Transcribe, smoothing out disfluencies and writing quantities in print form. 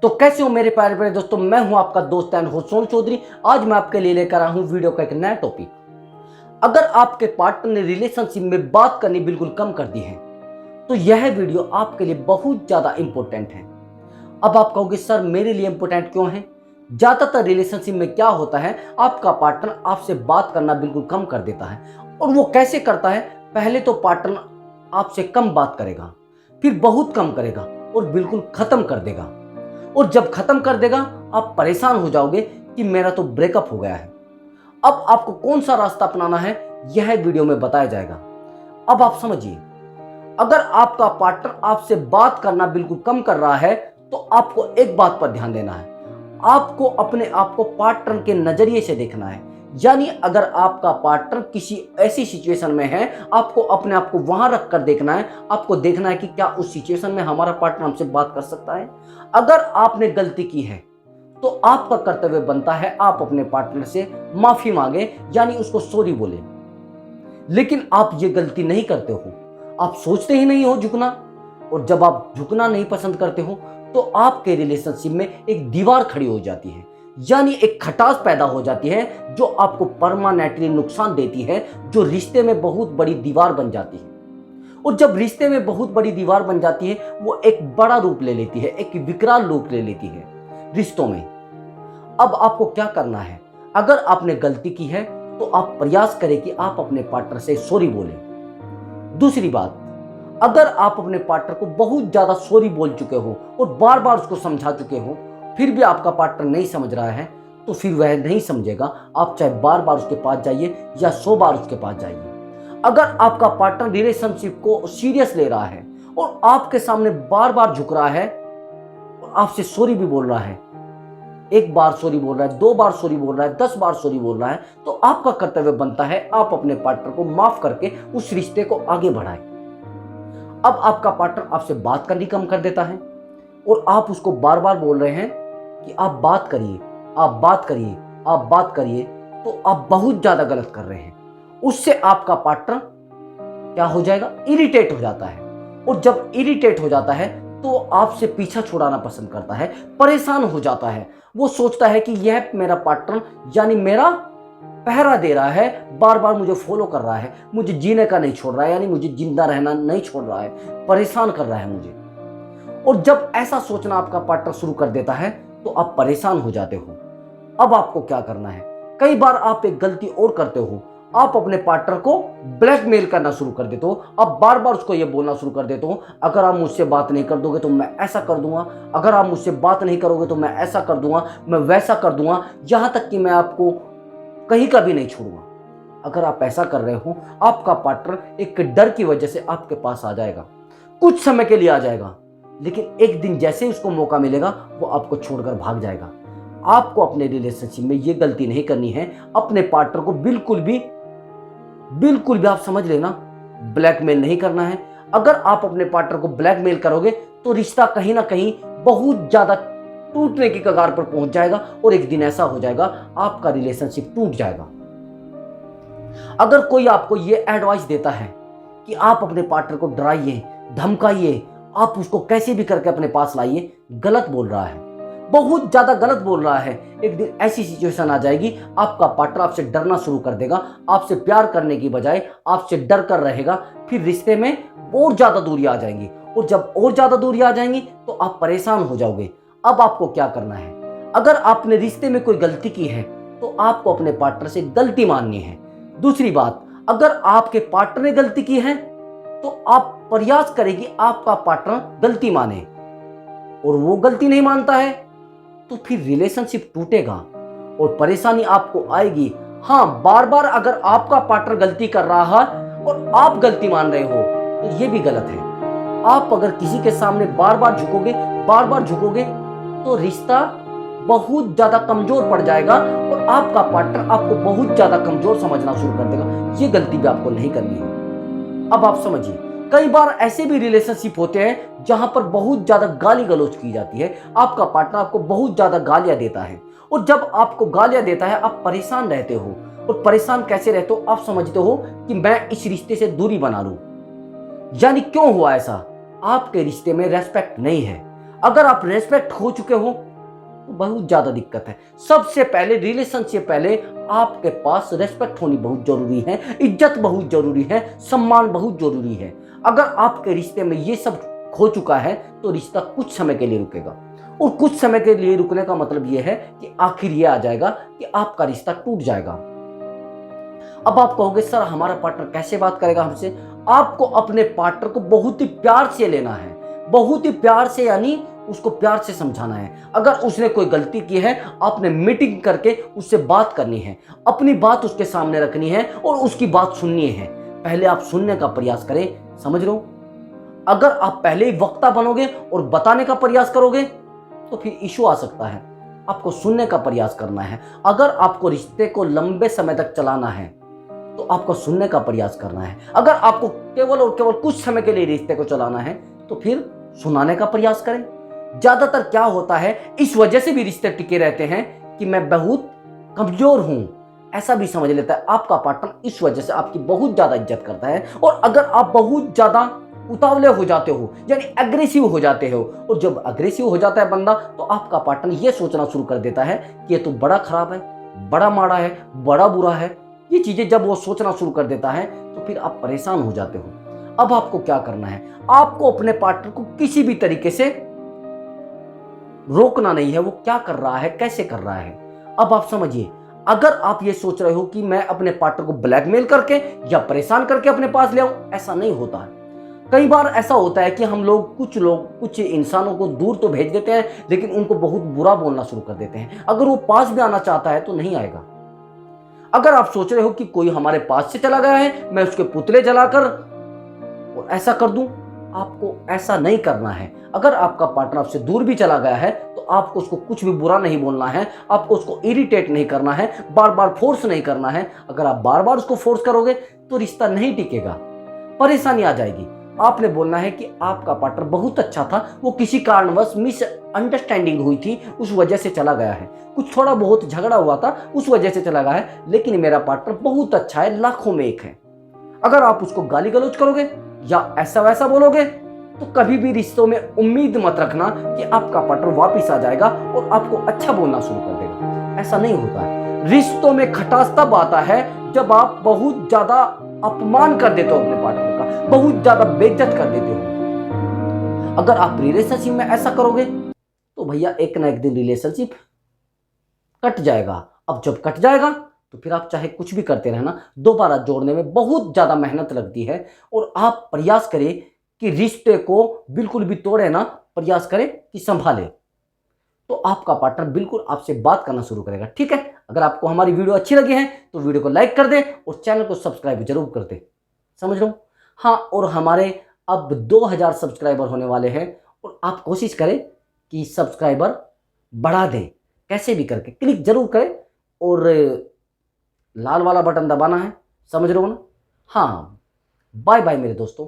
तो कैसे हो मेरे प्यारे प्यारे दोस्तों, मैं हूं आपका दोस्त एंड होस्ट सोनू चौधरी। आज मैं आपके लिए लेकर आया हूं वीडियो का एक नया टॉपिक। अगर आपके पार्टनर ने रिलेशनशिप में बात करनी बिल्कुल कम कर दी है तो यह वीडियो आपके लिए बहुत ज्यादा इंपॉर्टेंट है। अब आप कहोगे सर मेरे लिए इंपॉर्टेंट क्यों है? ज्यादातर रिलेशनशिप में क्या होता है, आपका पार्टनर आपसे बात करना बिल्कुल कम कर देता है। और वो कैसे करता है? पहले तो पार्टनर आपसे कम बात करेगा, फिर बहुत कम करेगा और बिल्कुल खत्म कर देगा। और जब खत्म कर देगा आप परेशान हो जाओगे कि मेरा तो ब्रेकअप हो गया है। अब आपको कौन सा रास्ता अपनाना है यह वीडियो में बताया जाएगा। अब आप समझिए, अगर आपका पार्टनर आपसे बात करना बिल्कुल कम कर रहा है तो आपको एक बात पर ध्यान देना है, आपको अपने आप को पार्टनर के नजरिए से देखना है। यानी अगर आपका पार्टनर किसी ऐसी सिचुएशन में है, आपको अपने आप को वहां रख कर देखना है। आपको देखना है कि क्या उस सिचुएशन में हमारा पार्टनर हमसे बात कर सकता है। अगर आपने गलती की है तो आपका कर्तव्य बनता है आप अपने पार्टनर से माफी मांगे, यानी उसको सॉरी बोले। लेकिन आप ये गलती नहीं करते हो, आप सोचते ही नहीं हो झुकना। और जब आप झुकना नहीं पसंद करते हो तो आपके रिलेशनशिप में एक दीवार खड़ी हो जाती है, यानी एक खटास पैदा हो जाती है जो आपको परमानेंटली नुकसान देती है, जो रिश्ते में बहुत बड़ी दीवार बन जाती है। और जब रिश्ते में बहुत बड़ी दीवार बन जाती है वो एक बड़ा रूप ले लेती है, एक विकराल रूप ले लेती है रिश्तों में। अब आपको क्या करना है? अगर आपने गलती की है तो आप प्रयास करें कि आप अपने पार्टनर से सॉरी बोलें। दूसरी बात, अगर आप अपने पार्टनर को बहुत ज्यादा सॉरी बोल चुके हो और बार बार उसको समझा चुके हो, फिर भी आपका पार्टनर नहीं समझ रहा है, तो फिर वह नहीं समझेगा। आप चाहे बार बार उसके पास जाइए या 100 बार उसके पास जाइए। अगर आपका पार्टनर रिलेशनशिप को सीरियस ले रहा है और आपके सामने बार बार झुक रहा है और आपसे सॉरी भी बोल रहा है, एक बार सॉरी बोल रहा है, 2 बार सॉरी बोल रहा है, 10 बार सॉरी बोल रहा है, तो आपका कर्तव्य बनता है आप अपने पार्टनर को माफ करके उस रिश्ते को आगे बढ़ाएं। अब आपका पार्टनर आपसे बात करनी कम कर देता है और आप उसको बार बार बोल रहे हैं कि आप बात करिए, आप बात करिए, आप बात करिए, तो आप बहुत ज्यादा गलत कर रहे हैं। उससे आपका पार्टनर क्या हो जाएगा? इरिटेट हो जाता है। और जब इरिटेट हो जाता है तो आपसे पीछा छुड़ाना पसंद करता है, परेशान हो जाता है। वो सोचता है कि यह मेरा पार्टनर यानी मेरा पहरा दे रहा है, बार बार मुझे फॉलो कर रहा है, मुझे जीने का नहीं छोड़ रहा है, यानी मुझे जिंदा रहना नहीं छोड़ रहा है, परेशान कर रहा है मुझे। और जब ऐसा सोचना आपका पार्टनर शुरू कर देता है तो आप परेशान हो जाते हो। अब आपको क्या करना है? कई बार आप एक गलती और करते हो, आप अपने पार्टनर को ब्लैकमेल करना शुरू कर देते हो। आप बार बार उसको यह बोलना शुरू कर देते हो, अगर आप मुझसे बात नहीं कर दोगे तो मैं ऐसा कर दूंगा, अगर आप मुझसे बात नहीं करोगे तो मैं ऐसा कर दूंगा, मैं वैसा कर दूंगा, यहां तक कि मैं आपको कहीं का भी नहीं छोड़ूंगा। अगर आप ऐसा कर रहे हो, आपका पार्टनर एक डर की वजह से आपके पास आ जाएगा, कुछ समय के लिए आ जाएगा, लेकिन एक दिन जैसे ही उसको मौका मिलेगा वो आपको छोड़कर भाग जाएगा। आपको अपने रिलेशनशिप में ये गलती नहीं करनी है। अपने पार्टनर को बिल्कुल भी आप समझ लेना, ब्लैकमेल नहीं करना है। अगर आप अपने पार्टनर को ब्लैकमेल करोगे तो रिश्ता कहीं ना कहीं बहुत ज्यादा टूटने की कगार पर पहुंच जाएगा और एक दिन ऐसा हो जाएगा आपका रिलेशनशिप टूट जाएगा। अगर कोई आपको ये एडवाइस देता है कि आप अपने पार्टनर को डराइए, धमकाइए, आप उसको कैसे भी करके अपने पास लाइए, गलत बोल रहा है, बहुत ज्यादा गलत बोल रहा है। एक दिन ऐसी सिचुएशन आ जाएगी, आपका पार्टनर आपसे डरना शुरू कर देगा, आपसे प्यार करने की बजाय आपसे डर कर रहेगा। फिर रिश्ते में और ज्यादा दूरियां आ जाएंगी और जब और ज्यादा दूरियां आ जाएंगी तो आप परेशान हो जाओगे। अब आपको क्या करना है? अगर आपने रिश्ते में कोई गलती की है तो आपको अपने पार्टनर से गलती माननी है। दूसरी बात, अगर आपके पार्टनर ने गलती की है तो आप प्रयास करें कि आपका पार्टनर गलती माने, और वो गलती नहीं मानता है तो फिर रिलेशनशिप टूटेगा और परेशानी आपको आएगी। हाँ, बार बार अगर आपका पार्टनर गलती कर रहा है और आप गलती मान रहे हो तो ये भी गलत है। आप अगर किसी के सामने बार बार झुकोगे तो रिश्ता बहुत ज्यादा कमजोर पड़ जाएगा और आपका पार्टनर आपको बहुत ज्यादा कमजोर समझना शुरू कर देगा। ये गलती भी आपको नहीं करनी है। अब आप समझिए, कई बार ऐसे भी रिलेशनशिप होते हैं जहां पर बहुत ज्यादा गाली गलौज की जाती है। आपका पार्टनर आपको बहुत ज्यादा गालियां देता है और जब आपको गालियां देता है आप परेशान रहते हो। और परेशान कैसे रहते हो? आप समझते हो कि मैं इस रिश्ते से दूरी बना लूं। यानी क्यों हुआ ऐसा? आपके रिश्ते में रेस्पेक्ट नहीं है। अगर आप रेस्पेक्ट खो चुके हो तो बहुत ज्यादा दिक्कत है। सबसे पहले रिलेशनशिप पहले आपके पास रेस्पेक्ट होनी बहुत जरूरी है, इज्जत बहुत जरूरी है, सम्मान बहुत जरूरी है। अगर आपके रिश्ते में ये सब खो चुका है तो रिश्ता कुछ समय के लिए रुकेगा, और कुछ समय के लिए रुकने का मतलब यह है कि आखिर ये आ जाएगा कि आपका रिश्ता टूट जाएगा। अब आप कहोगे सर हमारा पार्टनर कैसे बात करेगा हमसे? आपको अपने पार्टनर को बहुत ही प्यार से लेना है, बहुत ही प्यार से, यानी उसको प्यार से समझाना है। अगर उसने कोई गलती की है, आपने मीटिंग करके उससे बात करनी है, अपनी बात उसके सामने रखनी है और उसकी बात सुननी है। पहले आप सुनने का प्रयास करें, समझ लो। अगर आप पहले ही वक्ता बनोगे और बताने का प्रयास करोगे तो फिर इशू आ सकता है। आपको सुनने का प्रयास करना है। अगर आपको रिश्ते को लंबे समय तक चलाना है तो आपको सुनने का प्रयास करना है। अगर आपको केवल और केवल कुछ समय के लिए रिश्ते को चलाना है तो फिर सुनाने का प्रयास करें। ज्यादातर क्या होता है, इस वजह से भी रिश्ते टिके रहते हैं कि मैं बहुत कमजोर हूं, ऐसा भी समझ लेता है आपका पार्टनर। इस वजह से आपकी बहुत ज्यादा इज्जत करता है। और अगर आप बहुत ज्यादा उतावले हो जाते हो, यानी एग्रेसिव हो जाते हो, और जब एग्रेसिव हो जाता है बंदा तो आपका पार्टनर ये सोचना शुरू कर देता है कि ये तो बड़ा खराब है, बड़ा माड़ा है, बड़ा बुरा है। ये चीजें जब वो सोचना शुरू कर देता है तो फिर आप परेशान हो जाते हो। अब आपको क्या करना है, आपको अपने पार्टनर को किसी भी तरीके से रोकना नहीं है, वो क्या कर रहा है, कैसे कर रहा है। अब आप समझिए, अगर आप ये सोच रहे हो कि मैं अपने पार्टनर को ब्लैकमेल करके या परेशान करके अपने पास ले आऊं, ऐसा नहीं होता है। कई बार ऐसा होता है कि हम लोग कुछ इंसानों को दूर तो भेज देते हैं, लेकिन उनको बहुत बुरा बोलना शुरू कर देते हैं। अगर वो पास भी आना चाहता है तो नहीं आएगा। अगर आप सोच रहे हो कि कोई हमारे पास से चला गया है, मैं उसके पुतले जलाकर और ऐसा कर दूं, आपको ऐसा नहीं करना है। अगर आपका पार्टनर आपसे दूर भी चला गया है तो आपको उसको कुछ भी बुरा नहीं बोलना है, आपको उसको इरिटेट नहीं करना है, बार बार फोर्स नहीं करना है। अगर आप बार बार उसको फोर्स करोगे तो रिश्ता नहीं टिकेगा, परेशानी आ जाएगी। आपने बोलना है कि आपका पार्टनर बहुत अच्छा था, वो किसी कारणवश मिसअंडरस्टैंडिंग हुई थी, उस वजह से चला गया है, कुछ थोड़ा बहुत झगड़ा हुआ था उस वजह से चला गया है, लेकिन मेरा पार्टनर बहुत अच्छा है, लाखों में एक है। अगर आप उसको गाली गलौज करोगे या ऐसा वैसा बोलोगे तो कभी भी रिश्तों में उम्मीद मत रखना कि आपका पार्टनर वापस आ जाएगा और आपको अच्छा बोलना शुरू कर देगा। ऐसा नहीं होता है। रिश्तों में खटास तब आता है जब आप बहुत ज्यादा अपमान कर देते हो अपने पार्टनर का, बहुत ज्यादा बेइज्जत कर देते हो। अगर आप रिलेशनशिप में ऐसा करोगे तो भैया एक ना एक दिन रिलेशनशिप कट जाएगा। अब जब कट जाएगा तो फिर आप चाहे कुछ भी करते रहना, दोबारा जोड़ने में बहुत ज्यादा मेहनत लगती है। और आप प्रयास करें कि रिश्ते को बिल्कुल भी तोड़े ना, प्रयास करें कि संभाले, तो आपका पार्टनर बिल्कुल आपसे बात करना शुरू करेगा। ठीक है, अगर आपको हमारी वीडियो अच्छी लगी है तो वीडियो को लाइक कर दें और चैनल को सब्सक्राइब जरूर कर दें। समझ लो। हाँ, और हमारे अब 2000 सब्सक्राइबर होने वाले हैं और आप कोशिश करें कि सब्सक्राइबर बढ़ा दें, कैसे भी करके क्लिक जरूर करें और लाल वाला बटन दबाना है, समझ रहे हो ना। हाँ, बाय बाय मेरे दोस्तों।